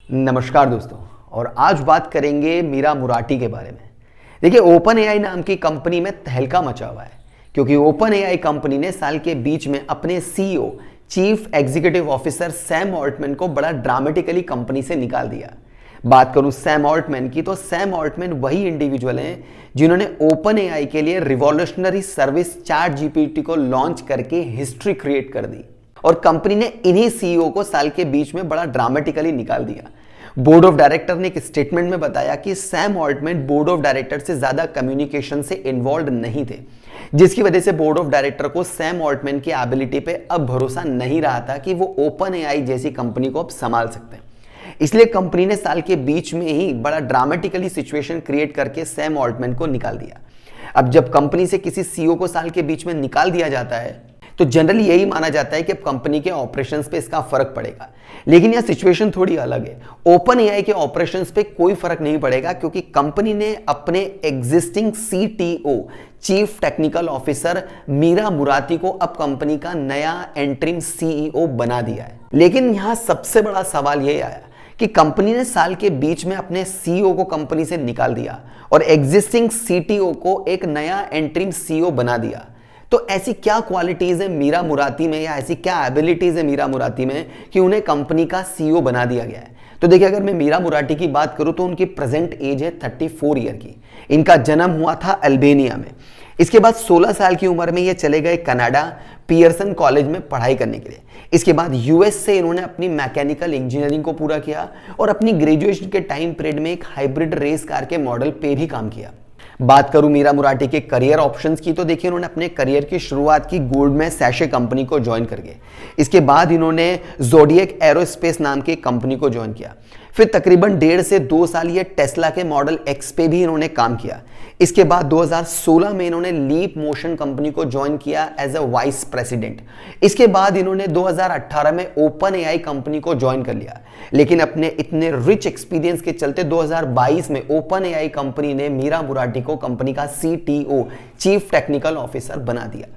नमस्कार दोस्तों, और आज बात करेंगे मीरा मुराटी के बारे में। देखिए, ओपन एआई नाम की कंपनी में तहलका मचा हुआ है क्योंकि ओपन एआई कंपनी ने साल के बीच में अपने CEO chief executive officer Sam Altman को बड़ा ड्रामेटिकली कंपनी से निकाल दिया। बात करूं सैम ऑल्टमैन की, तो सैम ऑल्टमैन वही इंडिविजुअल हैं जिन्होंने ओपन एआई के लिए रिवॉल्यूशनरी सर्विस चैट जीपीटी को लॉन्च करके हिस्ट्री क्रिएट कर दी, और कंपनी ने इन्हीं सीईओ को साल के बीच में बड़ा ड्रामेटिकली निकाल दिया। बोर्ड ऑफ डायरेक्टर ने एक स्टेटमेंट में बताया कि Sam Altman board of director से ज्यादा कम्युनिकेशन से इन्वॉल्व नहीं थे, जिसकी वजह से बोर्ड ऑफ डायरेक्टर को सैम ऑल्टमैन की एबिलिटी पे अब भरोसा नहीं रहा था कि वो ओपन एआई जैसी कंपनी को अब संभाल सकते हैं। इसलिए कंपनी ने साल के बीच में ही बड़ा ड्रामेटिकली सिचुएशन क्रिएट करके सैम ऑल्टमैन को निकाल दिया। अब जब कंपनी से किसी सीईओ को साल के बीच में निकाल दिया जाता है तो जनरली यही माना जाता है कि अब कंपनी के ऑपरेशंस पे इसका फर्क पड़ेगा, लेकिन यह सिचुएशन थोड़ी अलग है। ओपन एआई के ऑपरेशंस पे कोई फर्क नहीं पड़ेगा क्योंकि कंपनी ने अपने existing CTO chief technical officer Mira Murati को अब कंपनी का नया इंटरिम सीईओ बना दिया है। लेकिन यहां सबसे बड़ा सवाल यह आया कि कंपनी ने साल के बीच में अपने सीईओ को कंपनी से निकाल दिया और एग्जिस्टिंग सीटीओ को एक नया इंटरिम सीईओ बना दिया। तो ऐसी क्या क्वालिटीज है मीरा मुराती में, या ऐसी क्या एबिलिटीज है मीरा मुराती में कि उन्हें कंपनी का सीईओ बना दिया गया है? तो देखिए, अगर मैं मीरा मुराटी की बात करूं तो उनकी प्रेजेंट एज है 34 ईयर की। इनका जन्म हुआ था अल्बेनिया में। इसके बाद 16 साल की उम्र में ये चले गए कनाडा पियर्सन कॉलेज में पढ़ाई करने के लिए। इसके बाद यूएस से इन्होंने अपनी मैकेनिकल इंजीनियरिंग को पूरा किया और अपनी ग्रेजुएशन के टाइम पीरियड में एक हाइब्रिड रेस कार के मॉडल पे भी काम किया। बात करूं मीरा मुराटी के करियर ऑप्शंस की, तो देखिए उन्होंने अपने करियर की शुरुआत की गोल्डमैन सैशे कंपनी को ज्वाइन करके। इसके बाद इन्होंने ज़ोडिएक एरोस्पेस नाम की कंपनी को ज्वाइन किया। फिर तकरीबन 1.5 से 2 साल ये टेस्ला के मॉडल एक्स पे भी इन्होंने काम किया। इसके बाद 2016 में इन्होंने लीप मोशन कंपनी को ज्वाइन किया एज अ वाइस प्रेसिडेंट। इसके बाद इन्होंने 2018 में ओपन एआई कंपनी को ज्वाइन कर लिया। लेकिन अपने इतने रिच एक्सपीरियंस के चलते 2022 में ओपन एआई कंपनी ने मीरा मुराटी को कंपनी का सीटीओ चीफ टेक्निकल ऑफिसर बना दिया।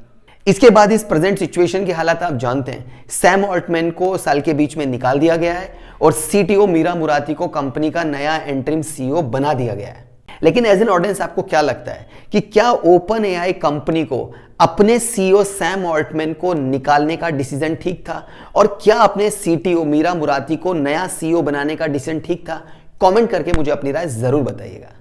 इसके बाद इस प्रेजेंट सिचुएशन की हालत आप जानते हैं। सैम ऑल्टमैन को साल के बीच में निकाल दिया गया है और सीटीओ मीरा मुराती को कंपनी का नया इंटरिम सीईओ बना दिया गया है। लेकिन एज एन ऑडियंस आपको क्या लगता है कि क्या ओपन एआई कंपनी को अपने सीईओ सैम ऑल्टमैन को निकालने का डिसीजन ठीक था, और क्या अपने सीटीओ मीरा मुराती को नया सीईओ बनाने का डिसीजन ठीक था? कमेंट करके मुझे अपनी राय जरूर बताइएगा।